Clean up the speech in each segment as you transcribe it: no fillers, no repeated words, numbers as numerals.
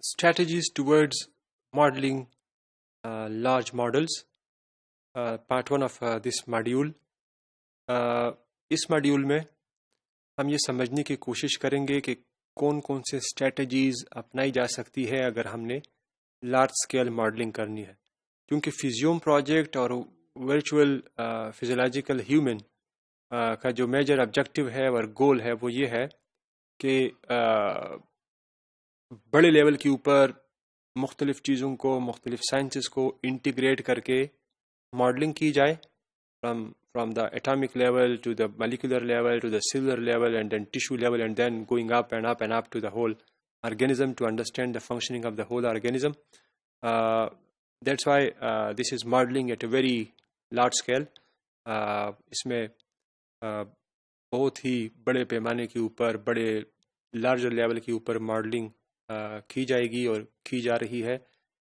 strategies towards modeling large models, part 1 of this module. اس module میں ہم یہ سمجھنے کی کوشش کریں گے کہ کون کون سے اسٹریٹجیز اپنائی جا سکتی ہے اگر ہم نے لارج اسکیل ماڈلنگ کرنی ہے، کیونکہ فزیوم پروجیکٹ اور ورچوئل فزیولوجیکل ہیومن کا جو میجر آبجیکٹو ہے اور گول ہے وہ یہ ہے کہ بڑے لیول کے اوپر مختلف چیزوں کو، مختلف سائنسز کو انٹیگریٹ کر کے ماڈلنگ کی جائے، from the atomic level to the molecular level to the cellular level and then tissue level and then going up and up and up to the whole organism to understand the functioning of the whole organism. That's why this is modeling at a very large scale. اس میں بہت ہی بڑے پیمانے کے اوپر، بڑے larger level کے اوپر modelling کی جائے گی اور کی جا رہی ہے.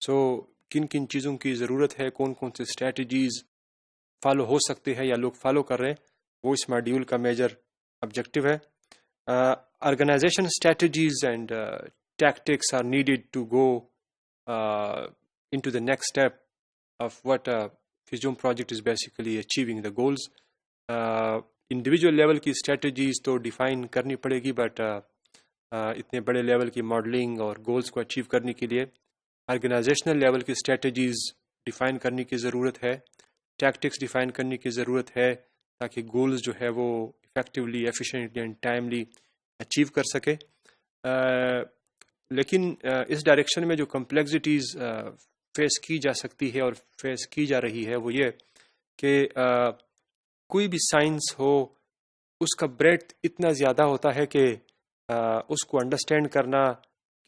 سو کن کن چیزوں کی ضرورت ہے، کون کون سے اسٹریٹجیز فالو ہو سکتے ہیں یا لوگ فالو کر رہے ہیں، وہ اس ماڈیول کا میجر آبجیکٹو ہے. Organization strategies and tactics are needed to go into the next step of what Fusion project is basically achieving the goals. Individual level کی اسٹریٹجیز تو ڈیفائن کرنی پڑے گی، بٹ اتنے بڑے لیول کی ماڈلنگ اور گولز کو اچیو کرنے کے لیے آرگنائزیشنل لیول کی اسٹریٹجیز ڈیفائن کرنے کی ضرورت ہے، ٹیکٹکس ڈیفائن کرنے کی ضرورت ہے، تاکہ گولز جو ہے وہ effectively, efficiently and timely achieve کر سکے. لیکن اس ڈائریکشن میں جو کمپلیکسٹیز فیس کی جا سکتی ہے اور فیس کی جا رہی ہے وہ یہ کہ کوئی بھی سائنس ہو، اس کا بریڈتھ اتنا زیادہ ہوتا ہے کہ اس کو انڈرسٹینڈ کرنا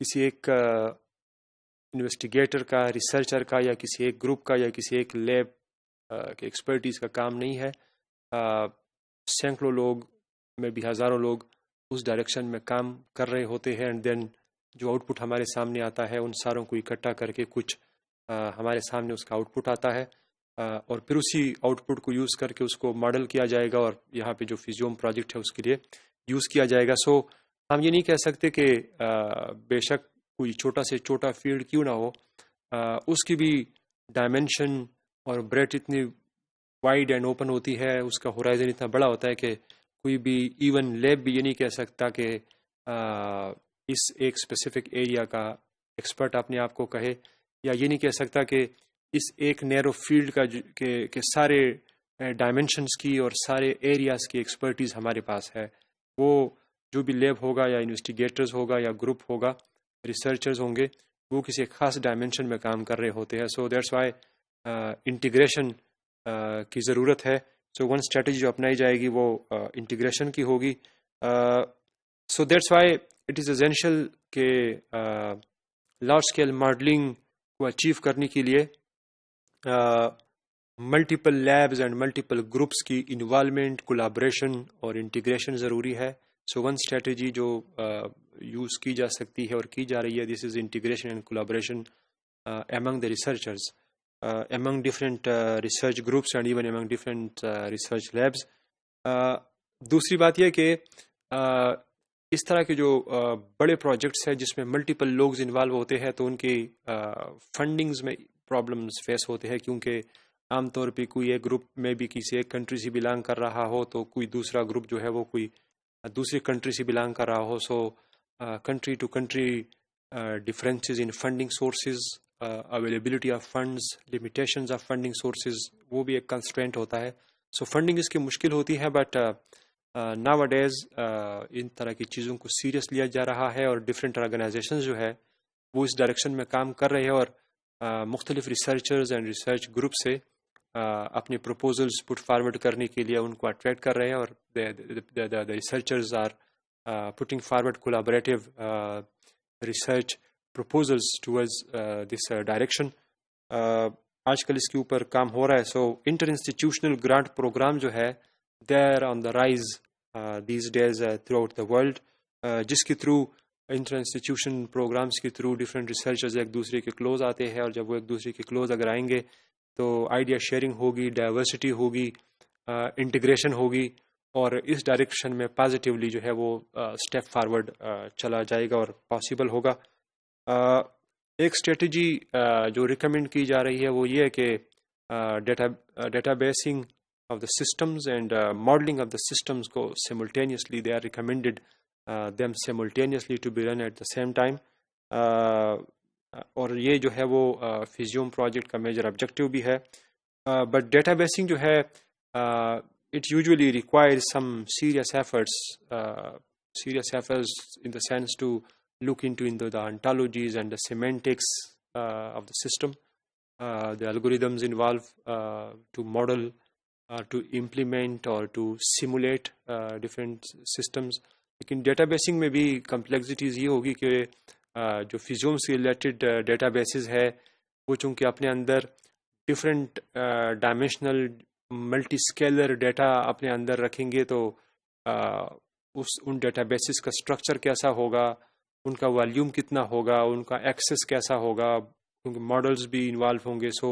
کسی ایک انویسٹیگیٹر کا، ریسرچر کا، یا کسی ایک گروپ کا، یا کسی ایک لیب کے ایکسپرٹیز کا کام نہیں ہے. سینکڑوں لوگ میں بھی ہزاروں لوگ اس ڈائریکشن میں کام کر رہے ہوتے ہیں، اینڈ دین جو آؤٹ پٹ ہمارے سامنے آتا ہے ان ساروں کو اکٹھا کر کے کچھ ہمارے سامنے اس کا آؤٹ پٹ آتا ہے، اور پھر اسی آؤٹ پٹ کو یوز کر کے اس کو ماڈل کیا جائے گا اور یہاں پہ جو فزیوم پروجیکٹ ہے اس کے لیے یوز کیا جائے گا. سو ہم یہ نہیں کہہ سکتے کہ بے شک کوئی چھوٹا سے چھوٹا فیلڈ کیوں نہ ہو، اس کی بھی ڈائمینشن اور بریڈ اتنی وائڈ اینڈ اوپن ہوتی ہے، اس کا ہورائزن اتنا بڑا ہوتا ہے کہ کوئی بھی ایون لیب بھی یہ نہیں کہہ سکتا کہ اس ایک اسپیسیفک ایریا کا ایکسپرٹ اپنے آپ کو کہے، یا یہ نہیں کہہ سکتا کہ اس ایک نیرو فیلڈ کا کہ سارے ڈائمینشنز کی اور سارے ایریاز کی ایکسپرٹیز ہمارے پاس ہے. وہ جو بھی لیب ہوگا یا انویسٹیگیٹرز ہوگا یا گروپ ہوگا، ریسرچرز ہوں گے، وہ کسی ایک خاص ڈائمینشن میں کام کر رہے ہوتے ہیں. سو دیٹس وائی انٹیگریشن کی ضرورت ہے. سو ون اسٹریٹجی جو اپنائی جائے گی وہ انٹیگریشن کی ہوگی. So that's why it is essential کہ لارج اسکیل ماڈلنگ کو اچیو کرنے کے لیے multiple labs and multiple groups کی انوالومنٹ، کولابریشن اور انٹیگریشن ضروری ہے. سو ون اسٹریٹجی جو یوز کی جا سکتی ہے اور کی جا رہی ہے، this is integration and collaboration among the researchers, among different research groups and even among different research labs. دوسری بات یہ کہ اس طرح کے جو بڑے پروجیکٹس ہیں جس میں ملٹیپل لوگز انوالو ہوتے ہیں تو ان کی فنڈنگز میں پرابلمز فیس ہوتے ہیں، کیونکہ عام طور پہ کوئی ایک گروپ میں بھی کسی ایک کنٹری سے بلانگ کر رہا ہو تو کوئی دوسرا گروپ جو ہے وہ کوئی دوسری کنٹری سے بلانگ کر رہا ہو. So country to country differences in funding sources, availability of funds, limitations of funding sources، وہ بھی ایک constraint ہوتا ہے. سو فنڈنگ اس کی مشکل ہوتی ہے، بٹ nowadays ان طرح کی چیزوں کو سیریس لیا جا رہا ہے، اور ڈفرینٹ آرگنائزیشنز جو ہے وہ اس ڈائریکشن میں کام کر رہے ہیں، اور مختلف ریسرچرز اینڈ ریسرچ گروپ سے اپنے پروپوزلز پٹ فارورڈ کرنے کے لیے ان کو اٹریکٹ کر رہے ہیں، اور the researchers are putting forward collaborative research proposals towards this direction. آج کل اس کے اوپر کام ہو رہا ہے. سو انٹر انسٹیٹیوشنل گرانٹ پروگرام جو ہے they are on the rise these days throughout the world، جس کے تھرو انٹر انسٹیٹیوشن پروگرامس کے تھرو ڈفرینٹ ریسرچرز ایک دوسرے کے کلوز آتے ہیں، اور جب وہ ایک دوسرے کے کلوز اگر آئیں گے تو آئیڈیا شیئرنگ ہوگی، ڈائیورسٹی ہوگی، انٹیگریشن ہوگی، اور اس ڈائریکشن میں پازیٹیولی جو ہے وہ اسٹیپ فارورڈ چلا جائے گا اور پاسبل ہوگا. ایک اسٹریٹجی جو ریکمینڈ کی جا رہی ہے وہ یہ ہے کہ data basing of the systems and modelling of the systems کو simultaneously they are recommended them simultaneously to be run at the same time. اور یہ جو ہے وہ فیزیوم پروجیکٹ کا میجر آبجیکٹیو بھی ہے. بٹ ڈیٹا بیسنگ جو ہے it usually requires some serious efforts in the sense to look into the ontologies and the semantics of the system, the algorithms involved to model, to implement or to simulate different systems. لیکن data basing میں بھی complexities یہ ہوگی کہ جو فیزیوم سے related data bases ہے وہ چونکہ اپنے اندر different dimensional multi scalar data اپنے اندر رکھیں گے تو ان ڈیٹا بیسز کا اسٹرکچر کیسا ہوگا, ان کا والیوم کتنا ہوگا, ان کا ایکسیس کیسا ہوگا, کیونکہ ماڈلز بھی انوالو ہوں گے. So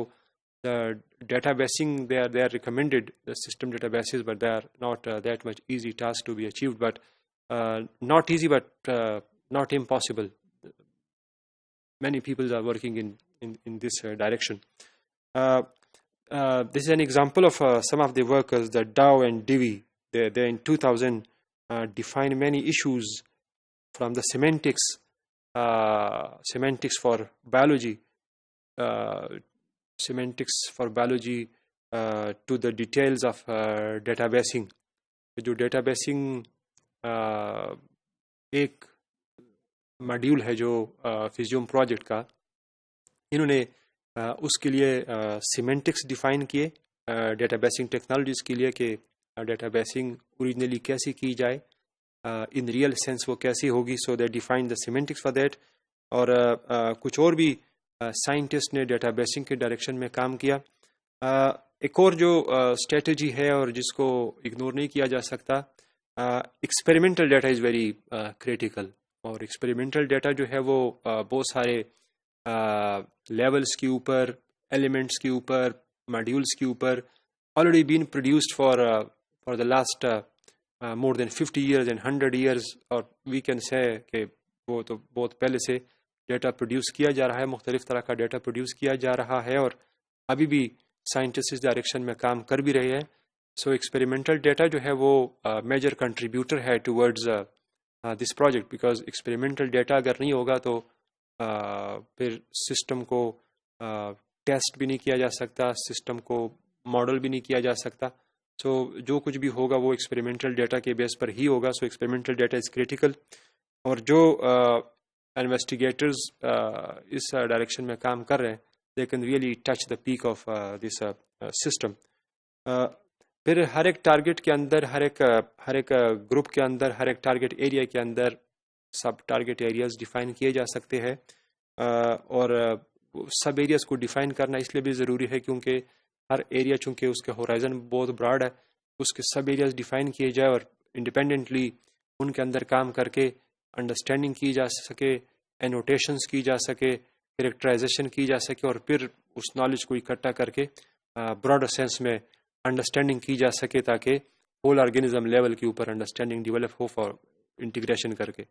data basing they are recommended, the system databases, but they are not that much easy task to be achieved, but not easy but not impossible. Many people are working in this direction. This is an example of some of the workers, the Dow and Dewey. They in 2000 defined many issues from the semantics for biology, to the details of databasing. جو data basing ایک module ہے جو فیزیوم project کا, انہوں نے اس کے لیے semantics define کیے ڈیٹا بیسنگ ٹیکنالوجیز کے لیے کہ ڈیٹا بیسنگ اوریجنلی کیسی کی جائے, ان ریئل سینس وہ کیسی ہوگی. So they define the semantics for that. اور کچھ اور بھی سائنٹسٹ نے ڈیٹا بیسنگ کے ڈائریکشن میں کام کیا. ایک اور جو اسٹریٹجی ہے اور جس کو اگنور نہیں کیا جا سکتا, experimental data is very critical. اور ایکسپیریمنٹل ڈیٹا جو ہے وہ بہت سارے لیولس کے اوپر, ایلیمنٹس کے اوپر, ماڈیولس کے اوپر already been produced for the last more than 50 years and 100 years, اور we can say کہ وہ تو بہت پہلے سے ڈیٹا پروڈیوس کیا جا رہا ہے, مختلف طرح کا ڈیٹا پروڈیوس کیا جا رہا ہے, اور ابھی بھی سائنٹسٹ اس ڈائریکشن میں کام کر بھی رہے ہیں. سو ایکسپیریمنٹل ڈیٹا جو ہے وہ میجر کنٹریبیوٹر ہے towards this project, because experimental data اگر نہیں ہوگا تو پھر سسٹم کو ٹیسٹ بھی نہیں کیا جا سکتا, سسٹم کو ماڈل بھی نہیں کیا جا سکتا. سو جو کچھ بھی ہوگا وہ ایکسپیریمنٹل ڈیٹا کے بیس پر ہی ہوگا. سو ایکسپیریمنٹل ڈیٹا از کریٹیکل. اور جو انویسٹیگیٹرز اس ڈائریکشن میں کام کر رہے ہیں, they can really touch the peak of this system. پھر ہر ایک ٹارگیٹ کے اندر, ہر ایک گروپ کے اندر, ہر ایک ٹارگیٹ ایریا کے اندر سب ٹارگیٹ ایریاز ڈیفائن کیے جا سکتے ہیں. اور سب ایریاز کو ڈیفائن کرنا اس لیے بھی ضروری ہے کیونکہ ہر ایریا چونکہ اس کے ہورائزن بہت براڈ ہے, اس کے سب ایریاز ڈیفائن کیے جائے اور انڈیپینڈنٹلی ان کے اندر کام کر کے انڈرسٹینڈنگ کی جا سکے, اینوٹیشنز کی جا سکے, کریکٹرائزیشن کی جا سکے, اور پھر اس نالج کو اکٹھا کر کے براڈر سینس میں انڈرسٹینڈنگ کی جا سکے تاکہ ہول آرگینزم لیول کے اوپر understanding develop who for integration کر کے.